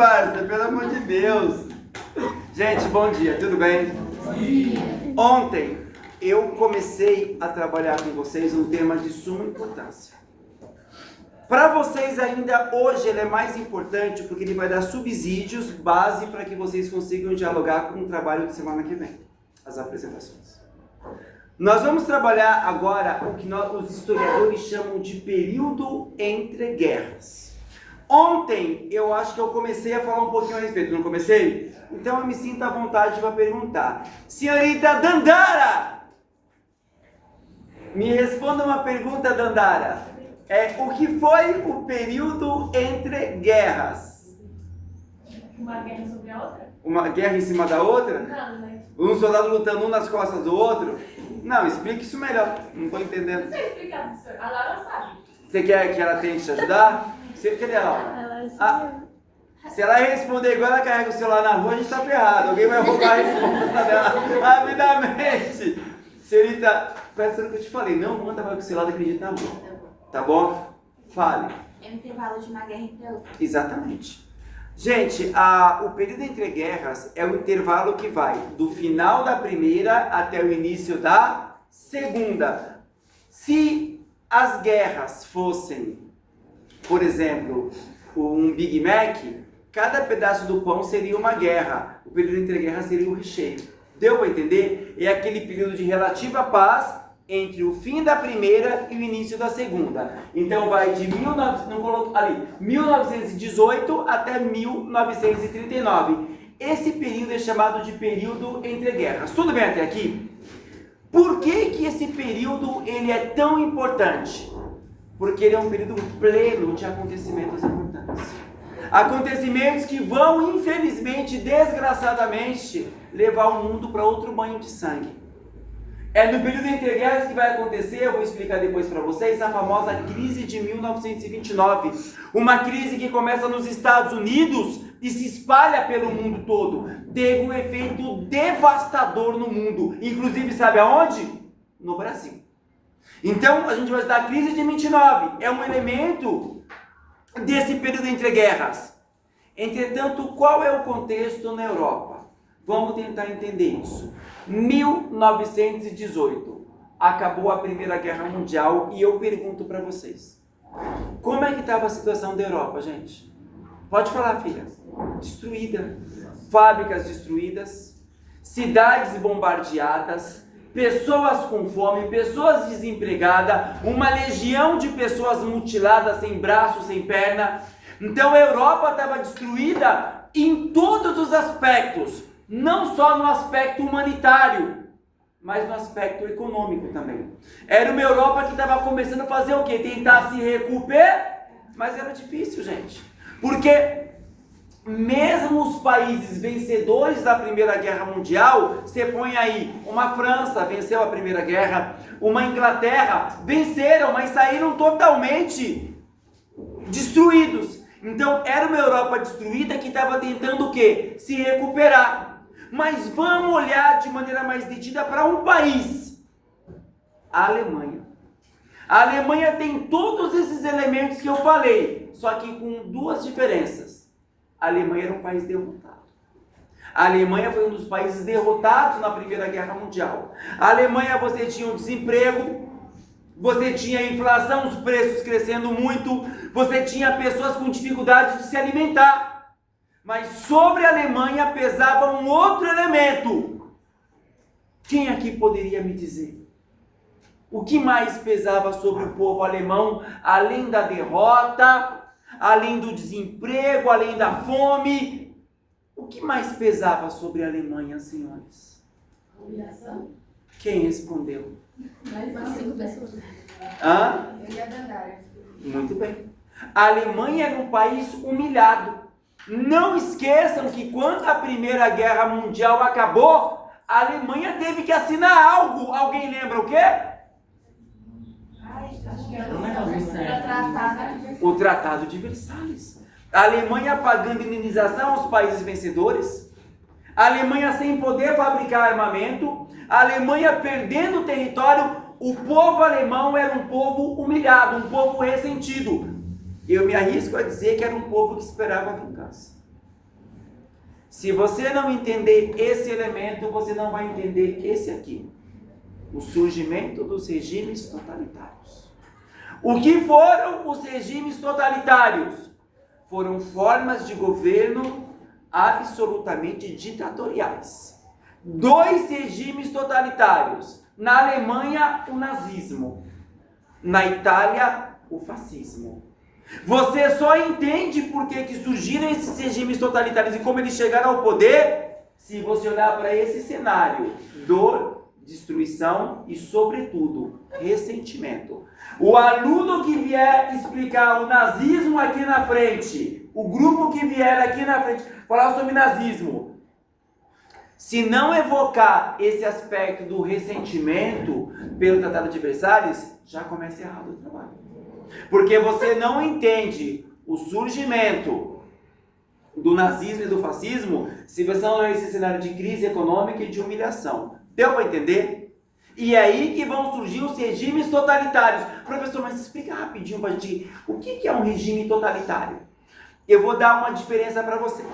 parça, pelo amor de Deus. Gente, bom dia, tudo bem? Bom dia. Ontem eu comecei a trabalhar com vocês um tema de suma importância. Para vocês ainda hoje ele é mais importante porque ele vai dar subsídios, base para que vocês consigam dialogar com o trabalho de semana que vem, as apresentações. Nós vamos trabalhar agora o que os historiadores chamam de período entre guerras. Ontem eu acho que eu comecei a falar um pouquinho a respeito, não comecei? Então eu me sinto à vontade para perguntar. Senhorita Dandara! Me responda uma pergunta, Dandara. O que foi o período entre guerras? Uma guerra sobre a outra? Uma guerra em cima da outra? Não, né? Um soldado lutando um nas costas do outro? Não, explique isso melhor. Não estou entendendo. Não sei explicar, professor. A Laura sabe. Você quer que ela tente te ajudar? Cadê a Laura? Se ela responder igual ela carrega o celular na rua, a gente tá ferrado. Alguém vai roubar a resposta dela rapidamente. Senhorita, presta no que eu te falei. Não manda mais o celular daquele jeito na rua. Tá bom? Fale. É um intervalo de uma guerra entre outras. Exatamente. Gente, o período entre guerras é o intervalo que vai do final da primeira até o início da segunda. Se as guerras fossem, por exemplo, um Big Mac, cada pedaço do pão seria uma guerra. O período entre guerras seria o recheio. Deu para entender? É aquele período de relativa paz entre o fim da primeira e o início da segunda. Então vai de 1918 até 1939. Esse período é chamado de período entre guerras. Tudo bem até aqui? Por que esse período ele é tão importante? Porque ele é um período pleno de acontecimentos importantes. Acontecimentos que vão, infelizmente, desgraçadamente, levar o mundo para outro banho de sangue. É no período entre guerras que vai acontecer, eu vou explicar depois para vocês, a famosa crise de 1929. Uma crise que começa nos Estados Unidos e se espalha pelo mundo todo. Teve um efeito devastador no mundo. Inclusive, sabe aonde? No Brasil. Então, a gente vai estudar a crise de 29. É um elemento desse período entre guerras. Entretanto, qual é o contexto na Europa? Vamos tentar entender isso. 1918, acabou a Primeira Guerra Mundial e eu pergunto para vocês, como é que estava a situação da Europa, gente? Pode falar, filha. Destruída, fábricas destruídas, cidades bombardeadas, pessoas com fome, pessoas desempregadas, uma legião de pessoas mutiladas, sem braço, sem perna. Então a Europa estava destruída em todos os aspectos. Não só no aspecto humanitário, mas no aspecto econômico também. Era uma Europa que estava começando a fazer o quê? Tentar se recuperar, mas era difícil, gente. Porque mesmo os países vencedores da Primeira Guerra Mundial, você põe aí, uma França venceu a Primeira Guerra, uma Inglaterra, venceram, mas saíram totalmente destruídos. Então era uma Europa destruída que estava tentando o quê? Se recuperar. Mas vamos olhar de maneira mais detida para um país, a Alemanha. A Alemanha tem todos esses elementos que eu falei, só que com duas diferenças. A Alemanha era um país derrotado. A Alemanha foi um dos países derrotados na Primeira Guerra Mundial. A Alemanha, você tinha um desemprego, você tinha inflação, os preços crescendo muito, você tinha pessoas com dificuldade de se alimentar. Mas sobre a Alemanha pesava um outro elemento. Quem aqui poderia me dizer? O que mais pesava sobre o povo alemão, além da derrota, além do desemprego, além da fome? O que mais pesava sobre a Alemanha, senhores? Humilhação. Quem respondeu? Mais 5 pessoas. Hã? Eu ia Dandara. Muito bem. A Alemanha era um país humilhado. Não esqueçam que quando a Primeira Guerra Mundial acabou, a Alemanha teve que assinar algo. Alguém lembra o quê? Acho que Não era O Tratado de Versalhes. A Alemanha pagando indenização aos países vencedores. A Alemanha sem poder fabricar armamento. A Alemanha perdendo território. O povo alemão era um povo humilhado, um povo ressentido. Eu me arrisco a dizer que era um povo que esperava a vingança. Se você não entender esse elemento, você não vai entender esse aqui. O surgimento dos regimes totalitários. O que foram os regimes totalitários? Foram formas de governo absolutamente ditatoriais. 2 regimes totalitários. Na Alemanha, o nazismo. Na Itália, o fascismo. Você só entende por que surgiram esses regimes totalitários e como eles chegaram ao poder se você olhar para esse cenário: dor, destruição e, sobretudo, ressentimento. O aluno que vier explicar o nazismo aqui na frente, o grupo que vier aqui na frente falar sobre nazismo, se não evocar esse aspecto do ressentimento pelo Tratado de Versalhes, já começa errado o trabalho. Porque você não entende o surgimento do nazismo e do fascismo se você não olhar esse cenário de crise econômica e de humilhação. Deu para entender? E é aí que vão surgir os regimes totalitários. Professor, mas explica rapidinho para a gente o que é um regime totalitário. Eu vou dar uma diferença para vocês.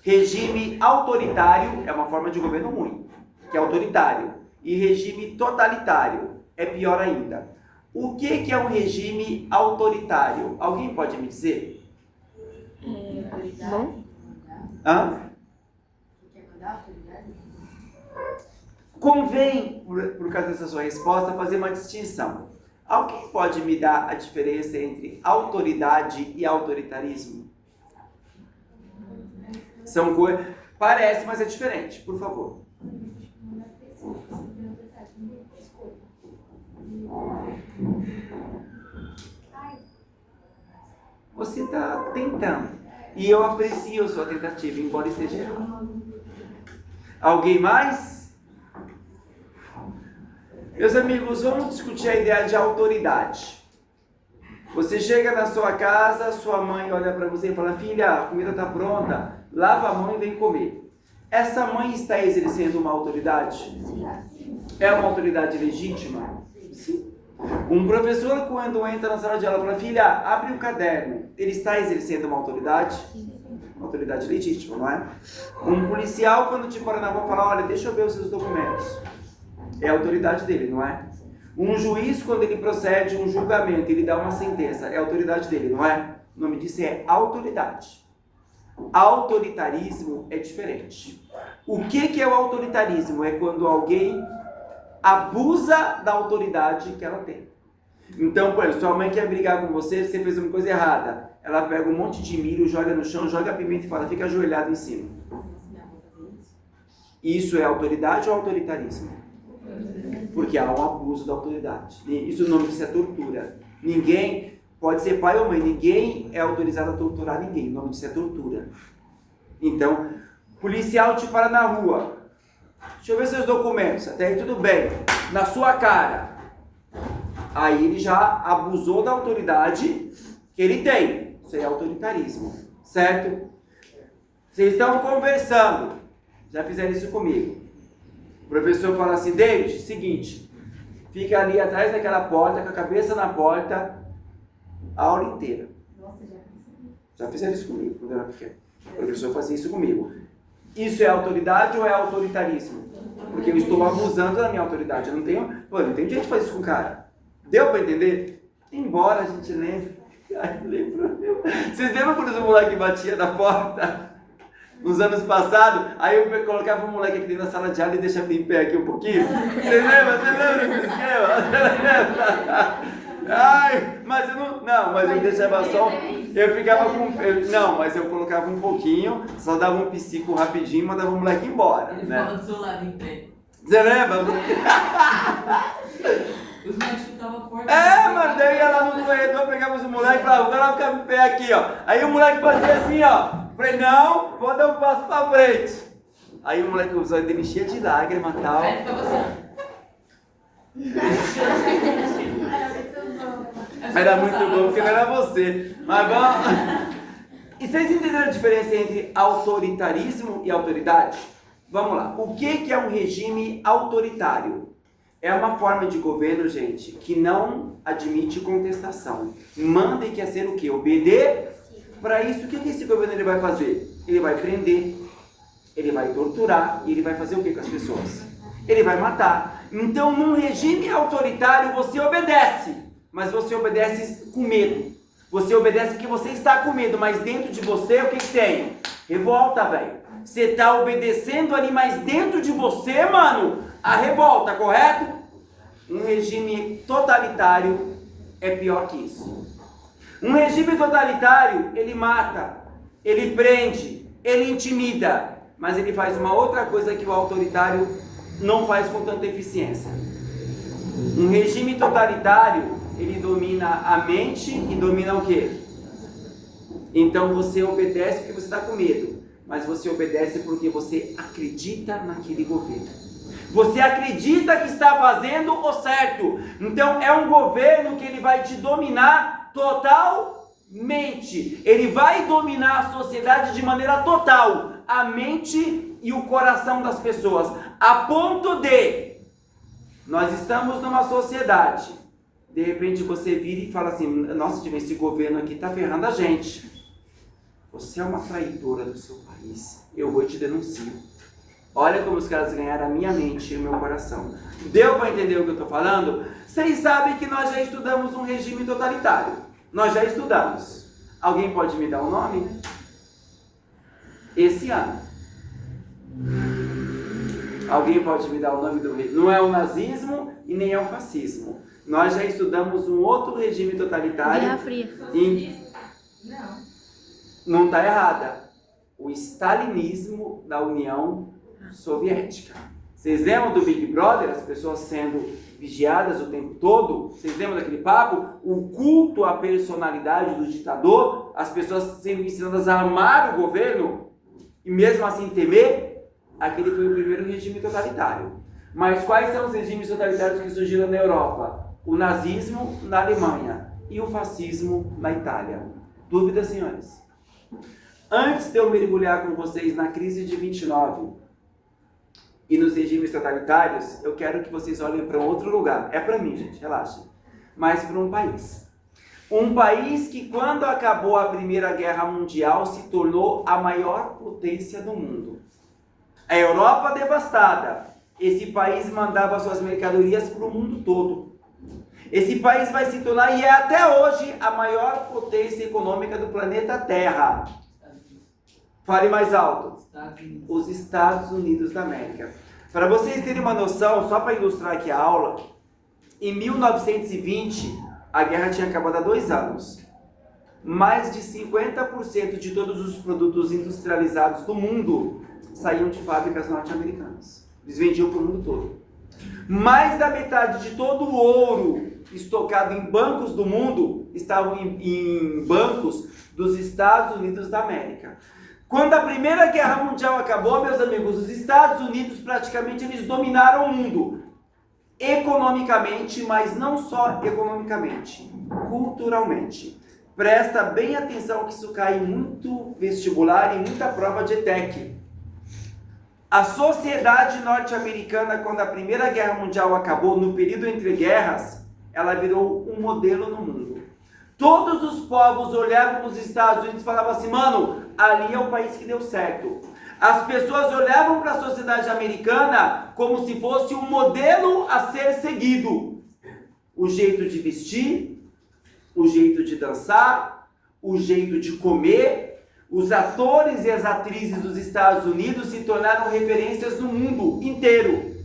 Regime autoritário é uma forma de governo ruim, que é autoritário. E regime totalitário é pior ainda. O que é um regime autoritário? Alguém pode me dizer? Bom. Hã? Convém, por causa dessa sua resposta, fazer uma distinção. Alguém pode me dar a diferença entre autoridade e autoritarismo? São coisas... Parece, mas é diferente. Por favor. Você está tentando. E eu aprecio a sua tentativa, embora esteja errado. Alguém mais? Meus amigos, vamos discutir a ideia de autoridade. Você chega na sua casa, sua mãe olha para você e fala: filha, a comida está pronta, lava a mão e vem comer. Essa mãe está exercendo uma autoridade? É uma autoridade legítima? Sim. Um professor, quando entra na sala de aula, fala: filha, abre o caderno. Ele está exercendo uma autoridade? Uma autoridade legítima, não é? Um policial, quando te para na rua, fala: olha, deixa eu ver os seus documentos. É a autoridade dele, não é? Um juiz, quando ele procede um julgamento, ele dá uma sentença, é a autoridade dele, não é? O nome disso é autoridade. Autoritarismo é diferente. O que é o autoritarismo? É quando alguém abusa da autoridade que ela tem. Então, por exemplo, sua mãe quer brigar com você, você fez uma coisa errada. Ela pega um monte de milho, joga no chão, joga pimenta e fala: fica ajoelhado em cima. Isso é autoridade ou autoritarismo? Porque há um abuso da autoridade. Isso, o nome disso é tortura. Ninguém, pode ser pai ou mãe, ninguém é autorizado a torturar ninguém. O nome disso é tortura. Então, policial te para na rua. Deixa eu ver seus documentos. Até aí tudo bem. Na sua cara. Aí ele já abusou da autoridade que ele tem. Isso aí é autoritarismo. Certo? Vocês estão conversando. Já fizeram isso comigo. O professor fala assim: David, seguinte, fica ali atrás daquela porta, com a cabeça na porta, a aula inteira. Já fizeram isso comigo, quando eu era pequeno. O professor fazia isso comigo. Isso é autoridade ou é autoritarismo? Porque eu estou abusando da minha autoridade. Eu não tenho jeito de fazer isso com o cara. Deu para entender? Embora a gente lembre. Ai, lembro. Vocês lembram quando o moleque batia na porta? Nos anos passados, aí eu colocava o moleque aqui dentro da sala de aula e deixava ele em pé aqui um pouquinho. Você lembra desse esquema? Ai, mas eu não, mas eu deixava só, eu ficava com, mas eu colocava um pouquinho, só dava um psico rapidinho e mandava o moleque embora. Ele né? ficava do seu lado em pé. Você lembra? Os moleques chutavam a porta. Mas daí ia lá no corredor, pegava os moleques e falava: o cara fica em pé aqui, ó. Aí o moleque fazia assim, ó. Falei: não, pode dar um passo pra frente. Aí o moleque, os olhos dele cheio de lágrimas e tal. Aí ficava assim. Era muito bom, porque não era você. Mas vamos. E vocês entenderam a diferença entre autoritarismo e autoridade? Vamos lá. O que é um regime autoritário? É uma forma de governo, gente, que não admite contestação. Manda e quer ser o quê? Obedecer. Para isso, o que esse governo ele vai fazer? Ele vai prender, Ele vai torturar e ele vai fazer o que com as pessoas? Ele vai matar. Então, num regime autoritário, você obedece, mas você obedece com medo. Você obedece porque você está com medo, mas dentro de você, o que tem? Revolta, velho. Você está obedecendo ali, mas dentro de você, mano, a revolta, correto? Um regime totalitário é pior que isso. Um regime totalitário, ele mata, ele prende, ele intimida, mas ele faz uma outra coisa que o autoritário não faz com tanta eficiência. Um regime totalitário, ele domina a mente e domina o quê? Então você obedece porque você está com medo, mas você obedece porque você acredita naquele governo. Você acredita que está fazendo o certo. Então é um governo que ele vai te dominar totalmente. Ele vai dominar a sociedade de maneira total, a mente e o coração das pessoas, a ponto de nós estamos numa sociedade, de repente você vira e fala assim: nossa, esse governo aqui está ferrando a gente. Você é uma traidora do seu país, eu vou te denunciar. Olha como os caras ganharam a minha mente e o meu coração. Deu para entender o que eu estou falando? Vocês sabem que nós já estudamos um regime totalitário. Nós já estudamos. Alguém pode me dar um nome? Esse ano. Alguém pode me dar o nome do regime? Não é o nazismo e nem é o fascismo. Nós já estudamos um outro regime totalitário. Guerra Fria. Não está errada. O stalinismo da União Soviética. Vocês lembram do Big Brother? As pessoas sendo vigiadas o tempo todo? Vocês lembram daquele papo? O culto à personalidade do ditador? As pessoas sendo ensinadas a amar o governo e mesmo assim temer? Aquele foi o primeiro regime totalitário. Mas quais são os regimes totalitários que surgiram na Europa? O nazismo na Alemanha e o fascismo na Itália. Dúvidas, senhores? Antes de eu mergulhar com vocês na crise de 29 e nos regimes totalitários, eu quero que vocês olhem para outro lugar. É para mim, gente, relaxa. Mas para um país. Um país que, quando acabou a Primeira Guerra Mundial, se tornou a maior potência do mundo. A Europa devastada. Esse país mandava suas mercadorias para o mundo todo. Esse país vai se tornar, e é até hoje, a maior potência econômica do planeta Terra. Fale mais alto. Os Estados Unidos da América. Para vocês terem uma noção, só para ilustrar aqui a aula, em 1920, a guerra tinha acabado há 2 anos. Mais de 50% de todos os produtos industrializados do mundo saíam de fábricas norte-americanas. Eles vendiam para o mundo todo. Mais da metade de todo o ouro estocado em bancos do mundo estavam em bancos dos Estados Unidos da América. Quando a Primeira Guerra Mundial acabou, meus amigos, os Estados Unidos praticamente eles dominaram o mundo. Economicamente, mas não só economicamente, culturalmente. Presta bem atenção que isso cai em muito vestibular e muita prova de ETEC. A sociedade norte-americana, quando a Primeira Guerra Mundial acabou, no período entre guerras, ela virou um modelo no mundo. Todos os povos olhavam para os Estados Unidos e falavam assim: mano, ali é o país que deu certo. As pessoas olhavam para a sociedade americana como se fosse um modelo a ser seguido. O jeito de vestir, o jeito de dançar, o jeito de comer. Os atores e as atrizes dos Estados Unidos se tornaram referências no mundo inteiro.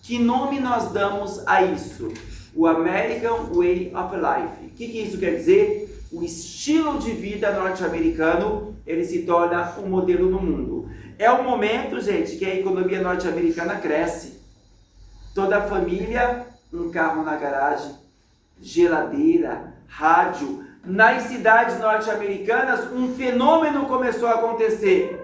Que nome nós damos a isso? O American Way of Life. O que isso quer dizer? O estilo de vida norte-americano, ele se torna um modelo no mundo. É o momento, gente, que a economia norte-americana cresce. Toda a família, um carro na garagem, geladeira, rádio. Nas cidades norte-americanas, um fenômeno começou a acontecer.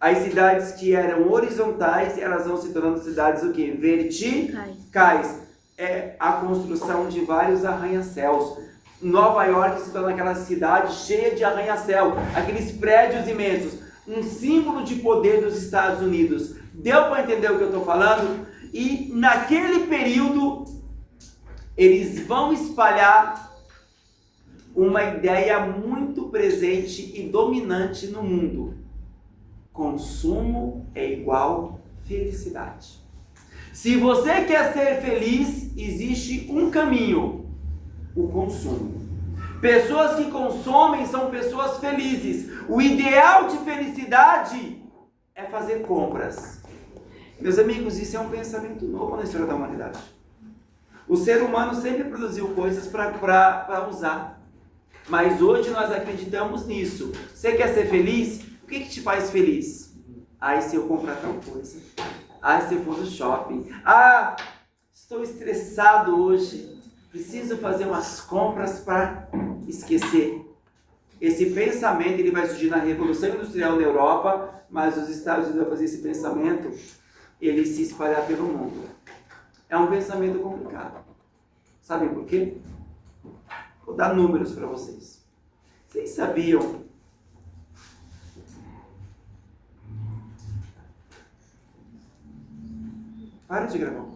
As cidades que eram horizontais, elas vão se tornando cidades o quê? Verticais. É a construção de vários arranha-céus. Nova York se torna aquela cidade cheia de arranha-céu, aqueles prédios imensos, um símbolo de poder dos Estados Unidos. Deu para entender o que eu estou falando? E naquele período, eles vão espalhar uma ideia muito presente e dominante no mundo. consumo é igual felicidade. Se você quer ser feliz, existe um caminho: o consumo. Pessoas que consomem são pessoas felizes. O ideal de felicidade é fazer compras. Meus amigos, isso é um pensamento novo na história da humanidade. O ser humano sempre produziu coisas para usar. Mas hoje nós acreditamos nisso. Você quer ser feliz? O que te faz feliz? Se eu comprar tal coisa. Se eu for no shopping. Estou estressado hoje. Preciso fazer umas compras para esquecer. Esse pensamento ele vai surgir na Revolução Industrial na Europa, mas os Estados Unidos vão fazer esse pensamento ele se espalhar pelo mundo. É um pensamento complicado. Sabem por quê? Vou dar números para vocês. Vocês sabiam Para de gravar.